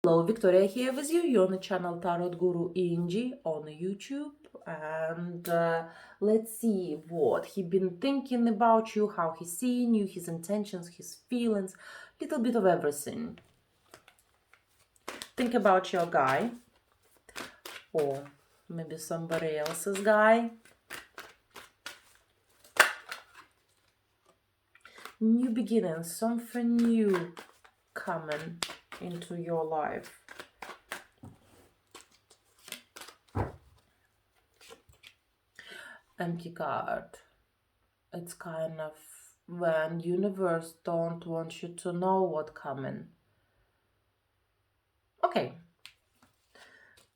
Hello, Victoria here with you. You're on the channel Tarot Guru Inji on YouTube. And let's see what he been thinking about you, how he's seeing you, his intentions, his feelings, little bit of everything. Think about your guy, or maybe somebody else's guy. New beginnings, something new coming into your life. Empty card. It's kind of when universe don't want you to know what coming. Okay.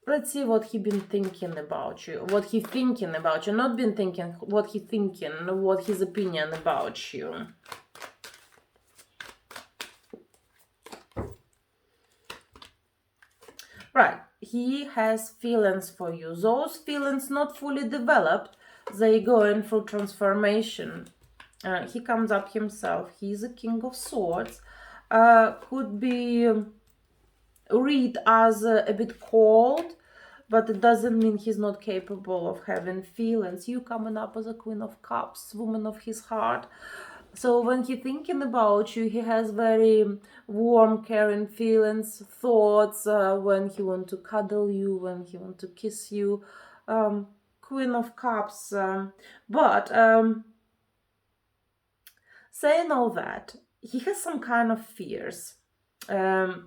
Let's see what he been thinking about you. What he thinking about you. Not been thinking, what he thinking, what his opinion about you. Right. He has feelings for you. Those feelings not fully developed. They going through transformation. He comes up himself. He's a King of Swords. Could be read as a bit cold, but it doesn't mean he's not capable of having feelings. You coming up as a Queen of Cups, woman of his heart. So when he thinking about you, he has very warm, caring feelings, thoughts, when he want to cuddle you, when he want to kiss you. Queen of Cups. But saying all that, he has some kind of fears. If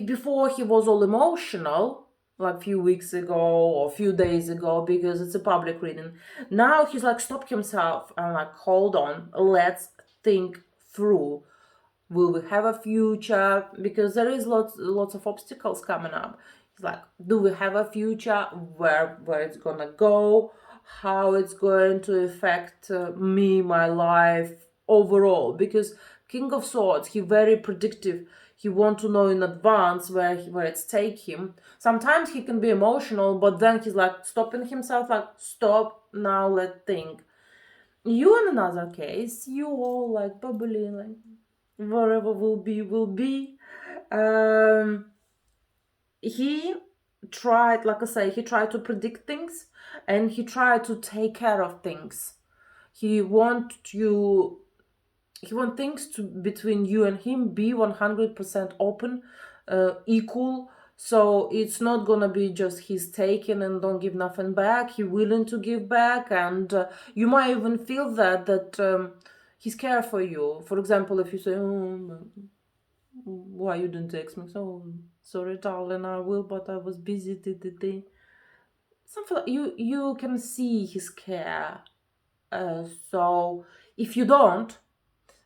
before he was all emotional, like a few weeks ago or a few days ago, because it's a public reading, now he's like stopped himself and like, hold on, let's think through. Will we have a future? Because there is lots of obstacles coming up. He's like, do we have a future? Where it's gonna go? How it's going to affect me, my life overall? Because King of Swords, he very predictive. He want to know in advance where it's take him. Sometimes he can be emotional, but then he's like stopping himself, like, stop, now let's think. You, in another case, you all like bubbly, like whatever will be. He tried, like I say, he tried to predict things and he tried to take care of things. He want things to between you and him be 100% open, equal. So it's not gonna be just he's taking and don't give nothing back. He willing to give back, and you might even feel that he's care for you. For example, if you say, "Oh, why you didn't text me?" So sorry, darling, I will, but I was busy. Something like you can see his care. So if you don't,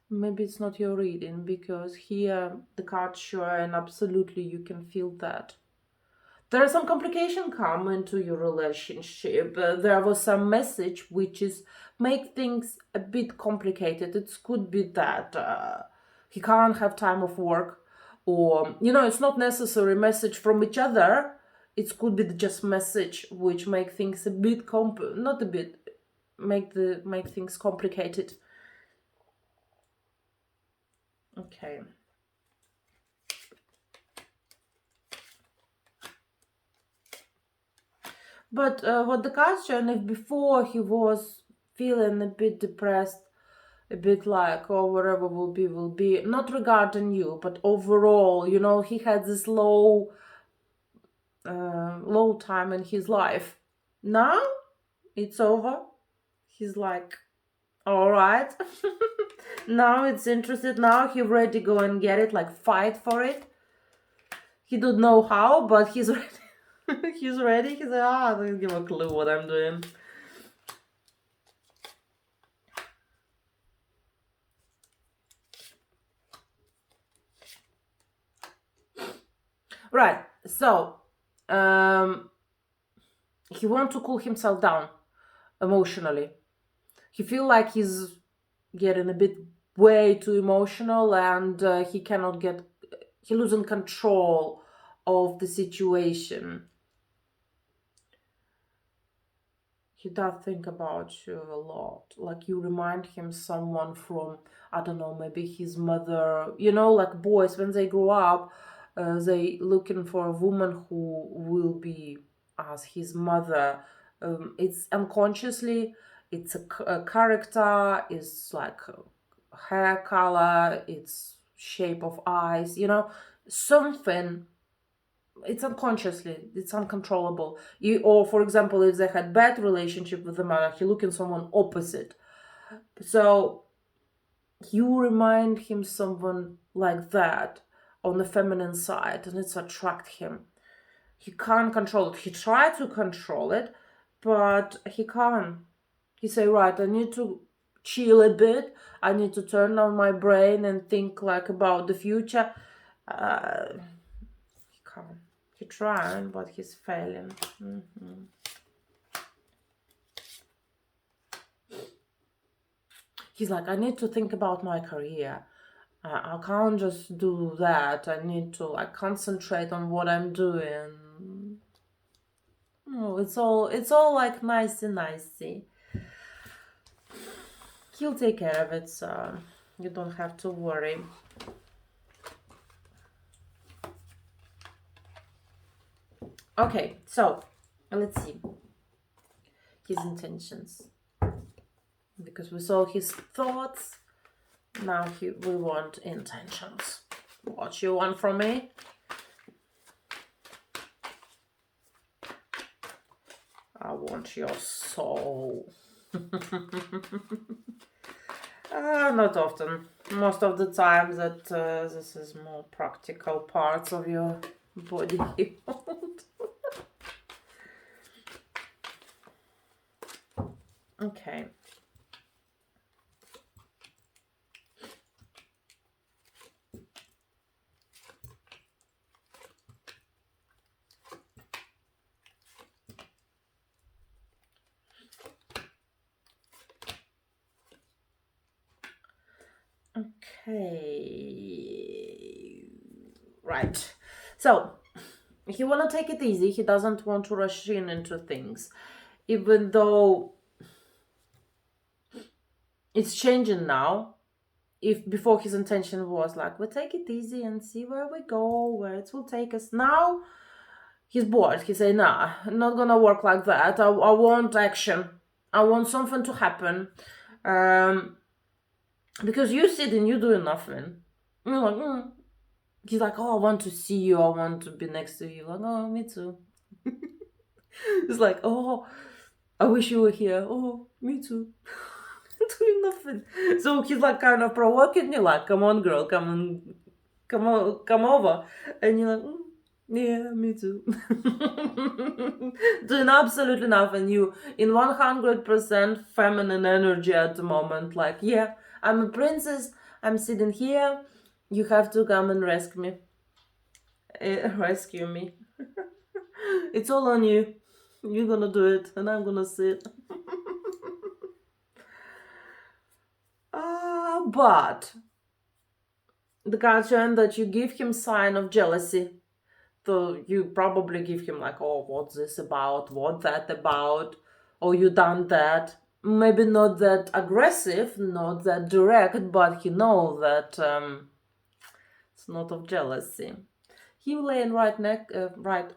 maybe it's not your reading, because here the cards show and absolutely you can feel that. There are some complication come into your relationship. There was some message which is make things a bit complicated. It could be that he can't have time of work, or it's not necessary message from each other. It could be just message which make things a bit not a bit, make things complicated. Okay. But what the question, if before he was feeling a bit depressed, a bit like, oh, whatever will be, not regarding you, but overall, he had this low time in his life. Now it's over. He's like, all right. Now it's interested. Now he ready to go and get it, like fight for it. He don't know how, but he's ready. He's ready. He's like, I don't give a clue what I'm doing. Right. So, he want to cool himself down emotionally. He feel like he's getting a bit way too emotional, and he losing control of the situation. He does think about you a lot. Like you remind him someone from, I don't know, maybe his mother. Like boys when they grow up, They looking for a woman who will be as his mother. It's unconsciously, it's a character, it's like hair color, it's shape of eyes, something. It's unconsciously, it's uncontrollable. Or for example, if they had bad relationship with the mother, he looking someone opposite. So you remind him someone like that on the feminine side, and it's attract him. He can't control it. He tried to control it, but he can't. He say, right, I need to chill a bit. I need to turn on my brain and think like about the future. He can't. He trying, but he's failing. He's like, I need to think about my career. I can't just do that. I need to like concentrate on what I'm doing. Oh, it's all like nicey. He'll take care of it, so you don't have to worry. Okay, so let's see his intentions. Because we saw his thoughts, now we want intentions. What you want from me? I want your soul. Not often. Most of the time that this is more practical parts of your body. Okay. Okay. Right. So, he want to take it easy. He doesn't want to rush into things. Even though it's changing now. If before his intention was like, we'll take it easy and see where we go, where it will take us. Now, he's bored. He say, nah, not gonna work like that. I want action. I want something to happen. Because you sitting, you doing nothing. You're like, He's like, oh, I want to see you. I want to be next to you. Like, oh, me too. It's like, oh, I wish you were here. Oh, me too. Doing nothing. So he's like kind of provoking you, like, come on, girl, come over. And you're like, yeah, me too. Doing absolutely nothing. You in 100% feminine energy at the moment. Like, yeah, I'm a princess. I'm sitting here. You have to come and rescue me. Rescue me. It's all on you. You're gonna do it, and I'm gonna sit. But the card showing that you give him sign of jealousy. So you probably give him like, oh, what's this about? What that about? Oh, you done that. Maybe not that aggressive, not that direct, but you know that it's not of jealousy. He laying right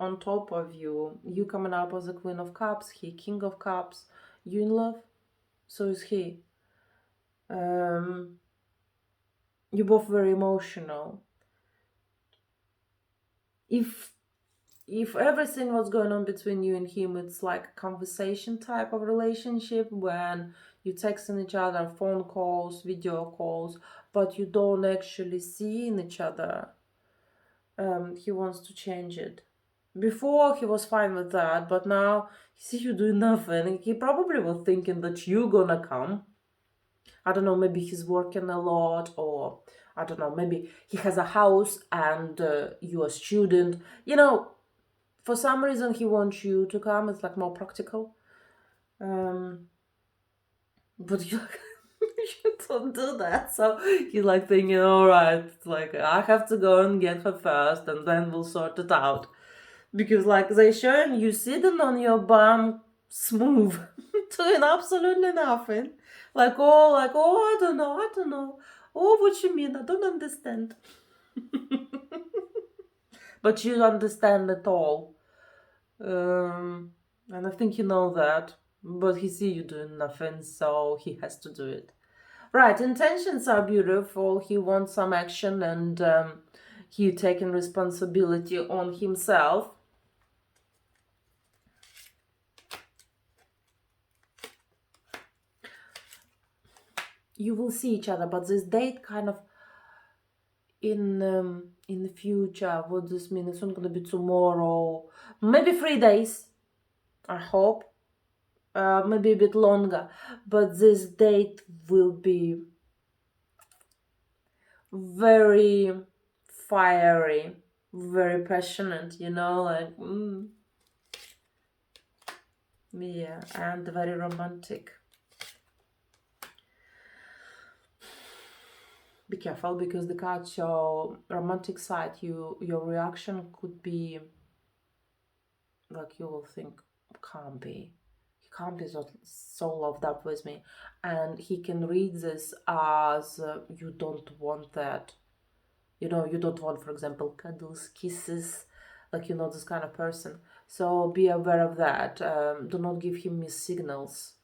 on top of you. You coming up as a Queen of Cups. He King of Cups. You in love? So is he. You're both very emotional. If everything was going on between you and him, it's like a conversation type of relationship when you texting each other, phone calls, video calls, but you don't actually see in each other. He wants to change it. Before he was fine with that, but now he see you doing nothing. He probably was thinking that you're gonna come. I don't know, maybe he's working a lot, or I don't know, maybe he has a house and you're a student. For some reason he wants you to come. It's like more practical. But you don't do that. So he's like thinking, all right, like I have to go and get her first, and then we'll sort it out. Because like they showing you sitting on your bum smooth, doing absolutely nothing. Like, oh, I don't know. Oh, what you mean? I don't understand. but you understand it all. And I think you know that, but he see you doing nothing, so he has to do it. Right, intentions are beautiful. He wants some action, and he taking responsibility on himself. You will see each other, but this date kind of in the future. What does this mean? It's not gonna be tomorrow. Maybe 3 days. I hope. Maybe a bit longer, but this date will be very fiery, very passionate, like yeah, and very romantic. Be careful, because the cards show romantic side. Your reaction could be like, you will think, can't be. He can't be so loved up with me. And he can read this as you don't want that. You don't want, for example, cuddles, kisses, like you're not this kind of person. So be aware of that. Do not give him missed signals.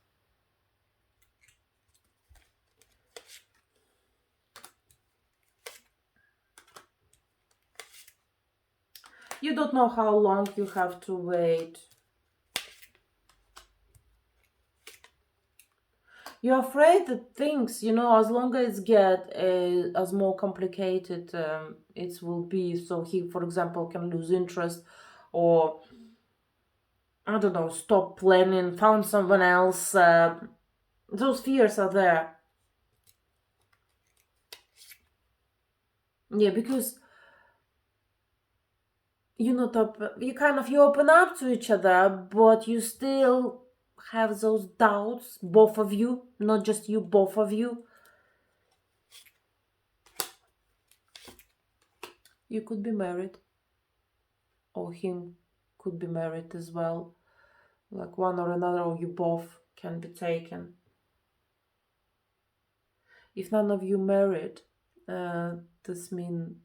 You don't know how long you have to wait. You're afraid that things, as long as it get as more complicated, it will be. So he, for example, can lose interest, or I don't know, stop planning, found someone else. Those fears are there. Yeah, because you open up to each other, but you still have those doubts, both of you, not just you, both of you. You could be married, or him could be married as well, like one or another, or you both can be taken. If none of you married, this means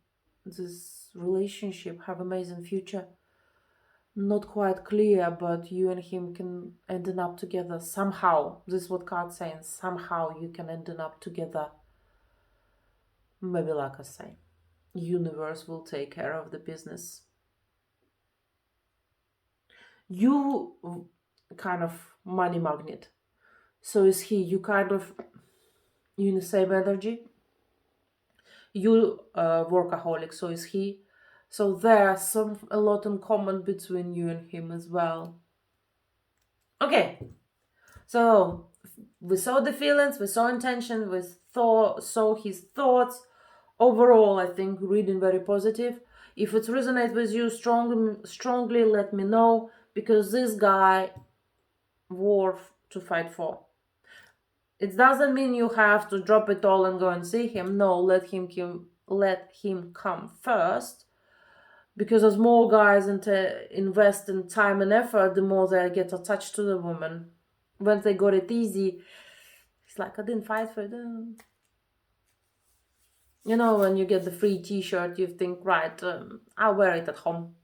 this relationship have amazing future. Not quite clear, but you and him can end up together somehow. This is what card saying. Somehow you can end up together. Maybe, like I say, universe will take care of the business. You kind of money magnet. So is he. You kind of, you in the same energy. You workaholic. So is he. So there's a lot in common between you and him as well. Okay, so we saw the feelings, we saw intention, we saw his thoughts. Overall, I think reading very positive. If it resonates with you strongly, let me know, because this guy worth to fight for. It doesn't mean you have to drop it all and go and see him. No, let him come first. Because as more guys invest in time and effort, the more they get attached to the woman. When they got it easy, it's like, I didn't fight for it. When you get the free t-shirt, you think, right, I'll wear it at home.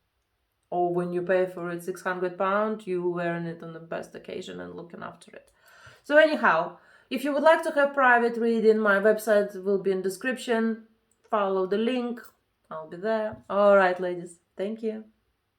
Or when you pay for it £600, you wearing it on the best occasion and looking after it. So anyhow, if you would like to have private reading, my website will be in description. Follow the link. I'll be there. All right, ladies. Thank you.